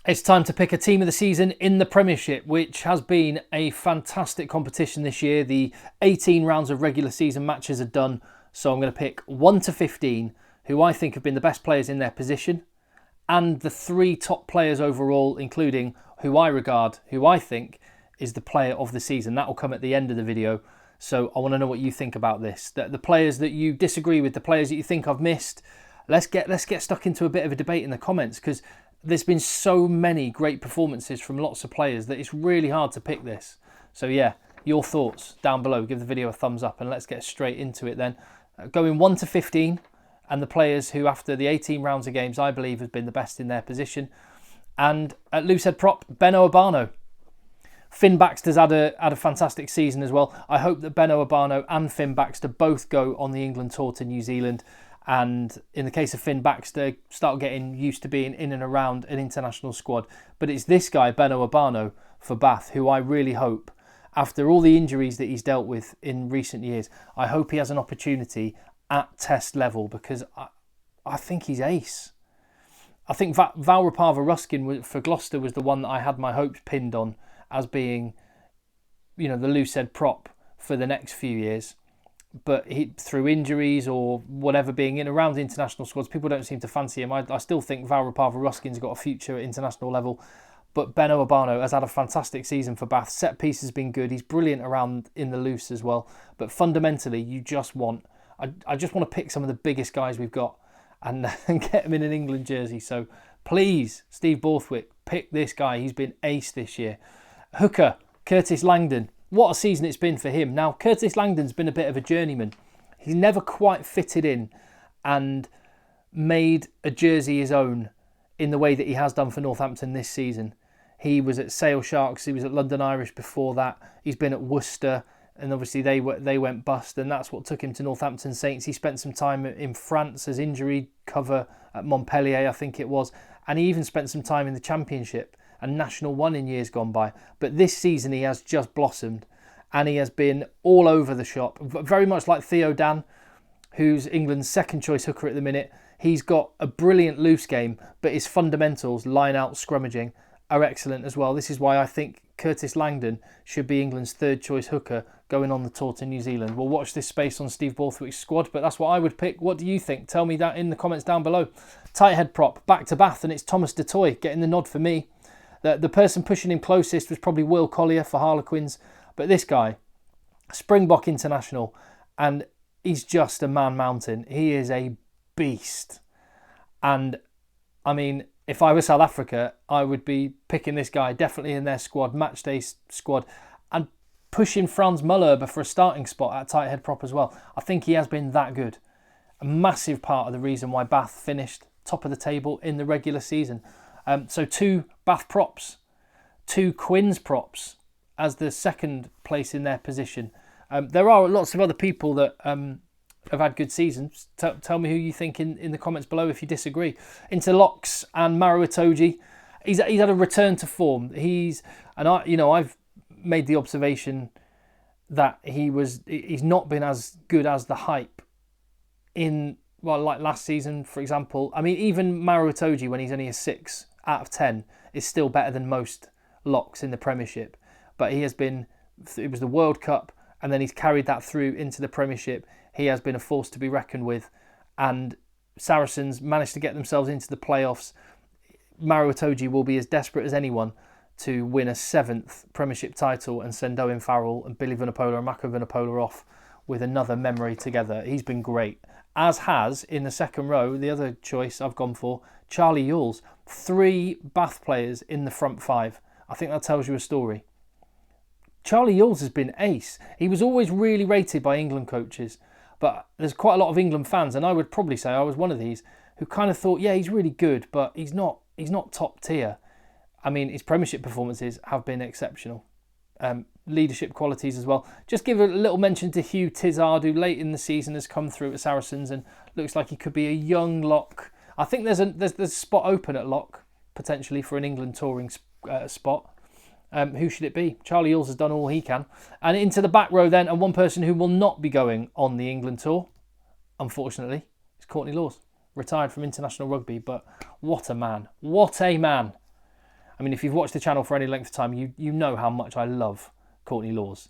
It's time to pick a team of the season in the Premiership, which has been a fantastic competition this year. The 18 rounds of regular season matches are done, so I'm going to pick 1 to 15 who I think have been the best players in their position, and the 3 top players overall, including who I think is the player of the season. That will come at the end of the video, so I want to know what you think about this. The players that you disagree with, the players that you think I've missed. Let's get stuck into a bit of a debate in the comments, because there's been so many great performances from lots of players that it's really hard to pick this. So yeah, your thoughts down below. Give the video a thumbs up and let's get straight into it then. Going 1 to 15 and the players who after the 18 rounds of games I believe have been the best in their position. And at loosehead prop, Beno Obano. Finn Baxter's had a fantastic season as well. I hope that Beno Obano and Finn Baxter both go on the England tour to New Zealand. And in the case of Finn Baxter, start getting used to being in and around an international squad. But it's this guy, Beno Obano, for Bath, who I really hope, after all the injuries that he's dealt with in recent years, I hope he has an opportunity at test level, because I think he's ace. I think Valrapava Ruskin for Gloucester was the one that I had my hopes pinned on as being, the loosehead prop for the next few years. But through injuries or whatever, being in around the international squads, people don't seem to fancy him. I still think Valrapava Ruskin's got a future at international level. But Beno Obano has had a fantastic season for Bath. Set piece has been good. He's brilliant around in the loose as well. But fundamentally, I just want to pick some of the biggest guys we've got and get him in an England jersey. So please, Steve Borthwick, pick this guy. He's been ace this year. Hooker, Curtis Langdon. What a season it's been for him. Now, Curtis Langdon's been a bit of a journeyman. He's never quite fitted in and made a jersey his own in the way that he has done for Northampton this season. He was at Sale Sharks, he was at London Irish before that. He's been at Worcester, and obviously they went bust, and that's what took him to Northampton Saints. He spent some time in France as injury cover at Montpellier, I think it was, and he even spent some time in the Championship and National 1 in years gone by. But this season he has just blossomed and he has been all over the shop. Very much like Theo Dan, who's England's second choice hooker at the minute. He's got a brilliant loose game, but his fundamentals, line out, scrummaging, are excellent as well. This is why I think Curtis Langdon should be England's third choice hooker going on the tour to New Zealand. We'll watch this space on Steve Borthwick's squad, but that's what I would pick. What do you think? Tell me that in the comments down below. Tight head prop, back to Bath, and it's Thomas du Toit getting the nod for me. The person pushing him closest was probably Will Collier for Harlequins. But this guy, Springbok international, and he's just a man mountain. He is a beast. And, I mean, if I were South Africa, I would be picking this guy definitely in their squad, matchday squad, and pushing Franz Mullerber for a starting spot at tight head prop as well. I think he has been that good. A massive part of the reason why Bath finished top of the table in the regular season. So 2 Bath props, 2 Quins props as the second place in their position. There are lots of other people that have had good seasons. Tell me who you think in the comments below if you disagree. Into locks and Maro Itoje. He's had a return to form. I've made the observation that he's not been as good as the hype like last season, for example. I mean, even Maro Itoje, when he's only a 6 out of 10, is still better than most locks in the Premiership. But it was the World Cup, and then he's carried that through into the Premiership. He has been a force to be reckoned with, and Saracens managed to get themselves into the playoffs. Maro Itoje will be as desperate as anyone to win a 7th Premiership title and send Owen Farrell and Billy Vunipola and Mako Vunipola off with another memory together. He's been great. As has, in the second row, the other choice I've gone for, Charlie Ewels. 3 Bath players in the front 5. I think that tells you a story. Charlie Ewels has been ace. He was always really rated by England coaches, but there's quite a lot of England fans, and I would probably say I was one of these, who kind of thought, yeah, he's really good, but he's not top tier. I mean, his Premiership performances have been exceptional. Leadership qualities as well. Just give a little mention to Hugh Tizard, who late in the season has come through at Saracens and looks like he could be a young lock. I think there's a spot open at lock, potentially, for an England touring spot. Who should it be? Charlie Ewels has done all he can. And into the back row then, and one person who will not be going on the England tour, unfortunately, is Courtney Lawes. Retired from international rugby, but what a man. What a man. I mean, if you've watched the channel for any length of time, you know how much I love Courtney Lawes.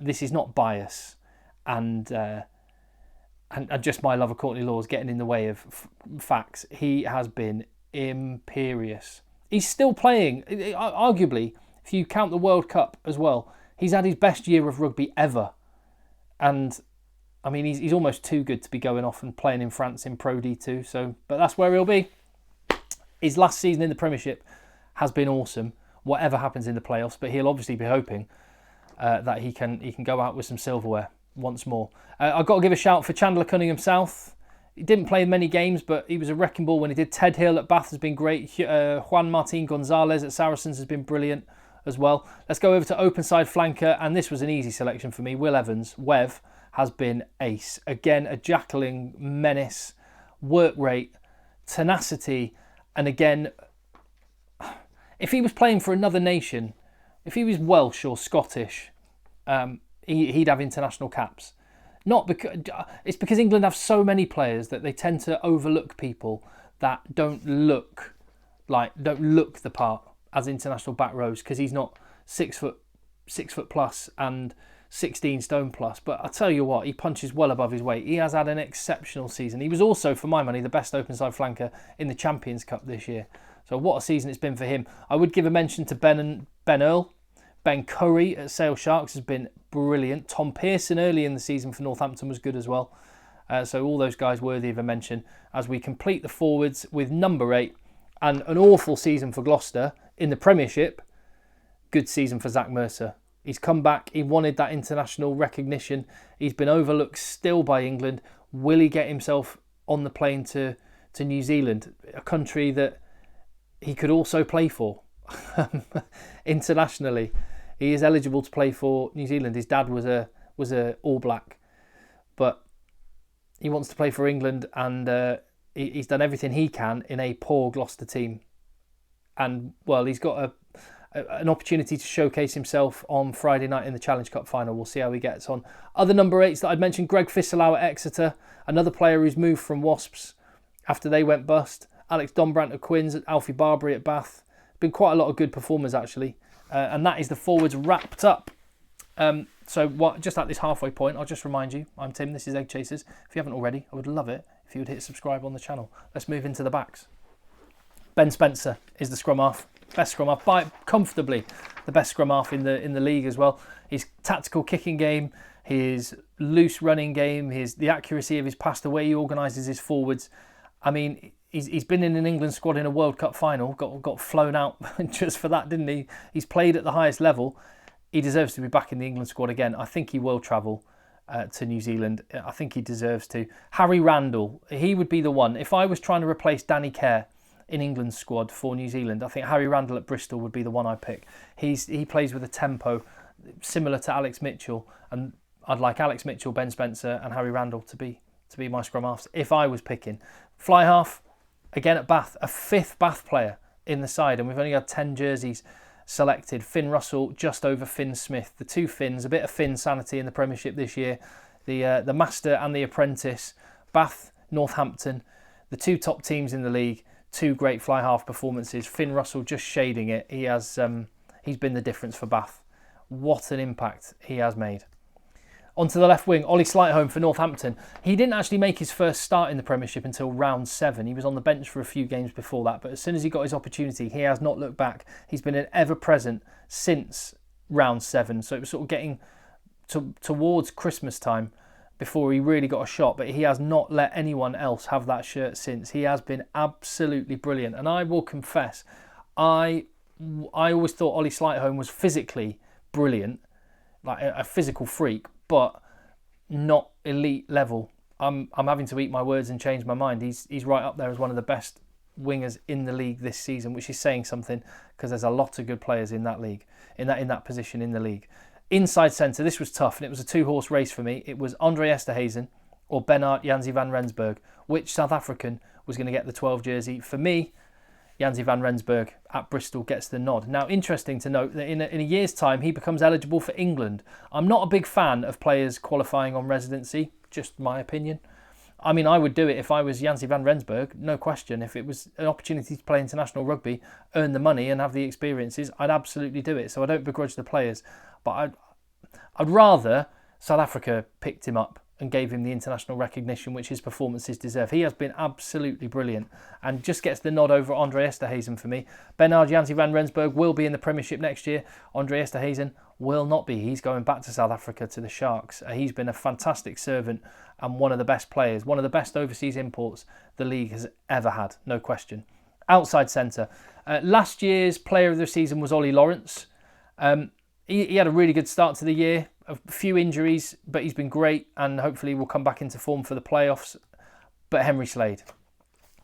This is not bias and just my love of Courtney Lawes getting in the way of facts. He has been imperious. He's still playing. Arguably, if you count the World Cup as well, he's had his best year of rugby ever. And, I mean, he's almost too good to be going off and playing in France in Pro D2. So, but that's where he'll be. His last season in the Premiership has been awesome, whatever happens in the playoffs. But he'll obviously be hoping that he can go out with some silverware once more. I've got to give a shout for Chandler Cunningham South. He didn't play many games, but he was a wrecking ball when he did. Ted Hill at Bath has been great. Juan Martin Gonzalez at Saracens has been brilliant as well. Let's go over to open side flanker, and this was an easy selection for me. Will Evans, Wev, has been ace. Again, a jackling menace, work rate, tenacity, and again, if he was playing for another nation, if he was Welsh or Scottish, he'd have international caps. Not because it's because England have so many players that they tend to overlook people that don't look the part as international back rows, because he's not 6 foot plus and 16 stone plus. But I tell you what, he punches well above his weight. He has had an exceptional season. He was also, for my money, the best open side flanker in the Champions Cup this year. So what a season it's been for him. I would give a mention to Ben Earl. Ben Curry at Sale Sharks has been brilliant. Tom Pearson early in the season for Northampton was good as well. So all those guys worthy of a mention as we complete the forwards with number 8, and an awful season for Gloucester in the Premiership. Good season for Zach Mercer. He's come back. He wanted that international recognition. He's been overlooked still by England. Will he get himself on the plane to New Zealand, a country that he could also play for internationally? He is eligible to play for New Zealand. His dad was a All Black, but he wants to play for England, and he's done everything he can in a poor Gloucester team. And well, he's got an opportunity to showcase himself on Friday night in the Challenge Cup final. We'll see how he gets on. Other number 8s that I'd mentioned: Greg Fisselau at Exeter, another player who's moved from Wasps after they went bust. Alex Dombrant at Quins, Alfie Barbary at Bath. Been quite a lot of good performers actually. And that is the forwards wrapped up. Just at this halfway point, I'll just remind you, I'm Tim, this is Egg Chasers. If you haven't already, I would love it if you would hit subscribe on the channel. Let's move into the backs. Ben Spencer is the scrum half. Best scrum half, by comfortably the best scrum half in the league as well. His tactical kicking game, his loose running game, the accuracy of his pass, the way he organises his forwards. I mean, he's been in an England squad in a World Cup final, got flown out just for that, didn't he? He's played at the highest level. He deserves to be back in the England squad again. I think he will travel to New Zealand. I think he deserves to. Harry Randall, he would be the one. If I was trying to replace Danny Kerr in England's squad for New Zealand, I think Harry Randall at Bristol would be the one I'd pick. He plays with a tempo similar to Alex Mitchell, and I'd like Alex Mitchell, Ben Spencer and Harry Randall to be my scrum halves if I was picking. Fly half, again at Bath, a 5th Bath player in the side, and we've only had 10 jerseys selected. Finn Russell just over Finn Smith. The two Finns, a bit of Finn sanity in the Premiership this year. The Master and the Apprentice. Bath, Northampton, the two top teams in the league. 2 great fly half performances. Finn Russell just shading it. He's been the difference for Bath. What an impact he has made. Onto the left wing, Ollie Slightholme for Northampton. He didn't actually make his first start in the Premiership until round 7. He was on the bench for a few games before that, but as soon as he got his opportunity, he has not looked back. He's been an ever-present since round 7, so it was sort of getting towards Christmas time before he really got a shot, but he has not let anyone else have that shirt since. He has been absolutely brilliant, and I will confess, I always thought Ollie Slightholme was physically brilliant, like a physical freak, but not elite level. I'm having to eat my words and change my mind. He's right up there as one of the best wingers in the league this season, which is saying something because there's a lot of good players in that league, in that position in the league. Inside centre, this was tough, and it was a 2-horse race for me. It was Andre Esterhuizen or Bernard Janzi van Rensburg. Which South African was going to get the 12 jersey? For me, Janzi van Rensburg at Bristol gets the nod. Now, interesting to note that in a year's time, he becomes eligible for England. I'm not a big fan of players qualifying on residency, just my opinion. I mean, I would do it if I was Janzi van Rensburg, no question. If it was an opportunity to play international rugby, earn the money and have the experiences, I'd absolutely do it. So I don't begrudge the players. But I'd rather South Africa picked him up and gave him the international recognition which his performances deserve. He has been absolutely brilliant and just gets the nod over Andre Esterhuizen for me. Bernard Janzi van Rensburg will be in the Premiership next year. Andre Esterhuizen will not be. He's going back to South Africa, to the Sharks. He's been a fantastic servant and one of the best players, one of the best overseas imports the league has ever had, no question. Outside centre. Last year's player of the season was Ollie Lawrence. He had a really good start to the year. A few injuries, but he's been great and hopefully will come back into form for the playoffs. But Henry Slade.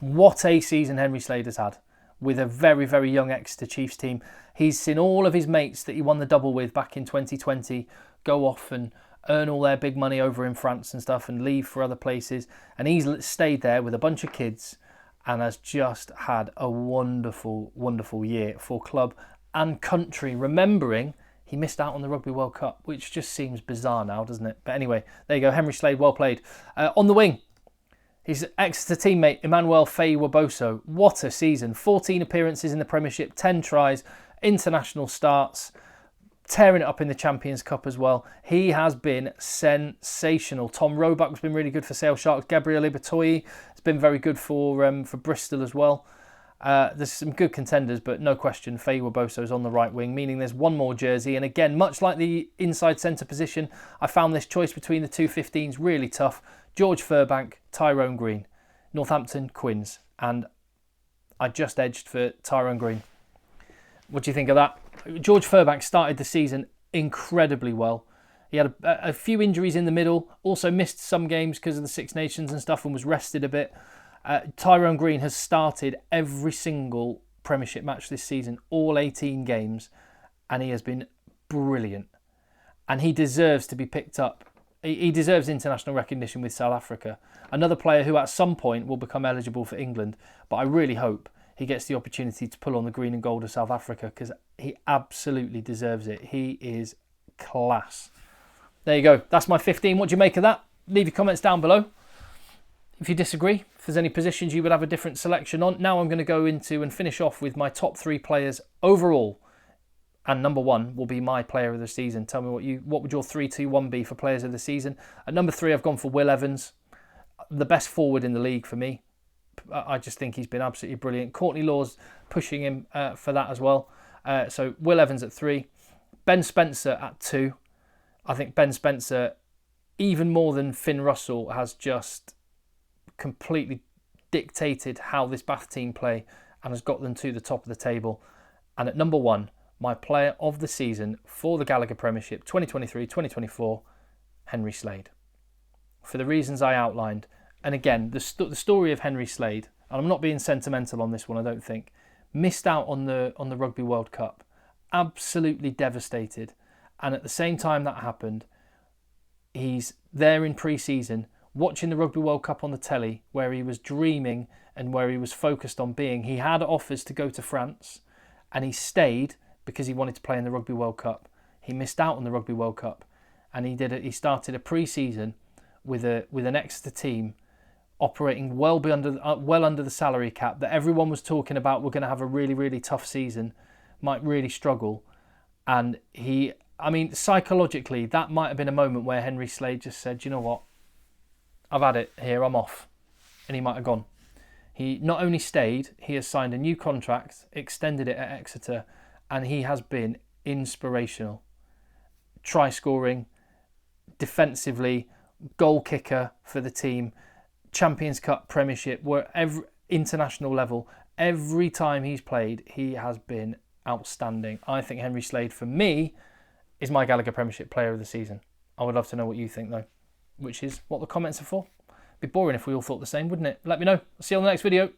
What a season Henry Slade has had with a very, very young Exeter Chiefs team. He's seen all of his mates that he won the double with back in 2020 go off and earn all their big money over in France and stuff and leave for other places. And he's stayed there with a bunch of kids and has just had a wonderful, wonderful year for club and country, remembering he missed out on the Rugby World Cup, which just seems bizarre now, doesn't it? But anyway, there you go. Henry Slade, well played. On the wing, his Exeter teammate, Emmanuel Faye-Waboso. What a season. 14 appearances in the Premiership, 10 tries, international starts, tearing it up in the Champions Cup as well. He has been sensational. Tom Roebuck's been really good for Sale Sharks. Gabriel Ibatoyi has been very good for Bristol as well. There's some good contenders, but no question, Faye-Waboso's on the right wing, meaning there's one more jersey. And again, much like the inside centre position, I found this choice between the two 15s really tough. George Furbank, Tyrone Green, Northampton, Quins. And I just edged for Tyrone Green. What do you think of that? George Furbank started the season incredibly well. He had a few injuries in the middle, also missed some games because of the Six Nations and stuff and was rested a bit. Tyrone Green has started every single Premiership match this season, all 18 games, and he has been brilliant. And he deserves to be picked up. He deserves international recognition with South Africa. Another player who at some point will become eligible for England, but I really hope he gets the opportunity to pull on the green and gold of South Africa because he absolutely deserves it. He is class. There you go. That's my 15. What do you make of that? Leave your comments down below. If you disagree, if there's any positions you would have a different selection on. Now I'm going to go into and finish off with my top 3 players overall. And number 1 will be my player of the season. Tell me what would your 3-2-1 be for players of the season? At number 3, I've gone for Will Evans, the best forward in the league for me. I just think he's been absolutely brilliant. Courtney Law's pushing him for that as well. So Will Evans at 3. Ben Spencer at 2. I think Ben Spencer, even more than Finn Russell, has just completely dictated how this Bath team play and has got them to the top of the table. And at number 1, my player of the season for the Gallagher Premiership 2023-2024, Henry Slade. For the reasons I outlined. And again, the story of Henry Slade, and I'm not being sentimental on this one, I don't think, missed out on the Rugby World Cup. Absolutely devastated. And at the same time that happened, he's there in pre-season, watching the Rugby World Cup on the telly, where he was dreaming and where he was focused on being. He had offers to go to France, and he stayed because he wanted to play in the Rugby World Cup. He missed out on the Rugby World Cup, and he started a pre-season with an Exeter team operating well under the salary cap that everyone was talking about. We're going to have a really, really tough season, might really struggle. And psychologically, that might have been a moment where Henry Slade just said, you know what, I've had it here, I'm off. And he might have gone. He not only stayed, he has signed a new contract, extended it at Exeter, and he has been inspirational. Try scoring, defensively, goal kicker for the team, Champions Cup, Premiership, international level. Every time he's played, he has been outstanding. I think Henry Slade, for me, is my Gallagher Premiership player of the season. I would love to know what you think, though, which is what the comments are for. It'd be boring if we all thought the same, wouldn't it? Let me know. I'll see you on the next video.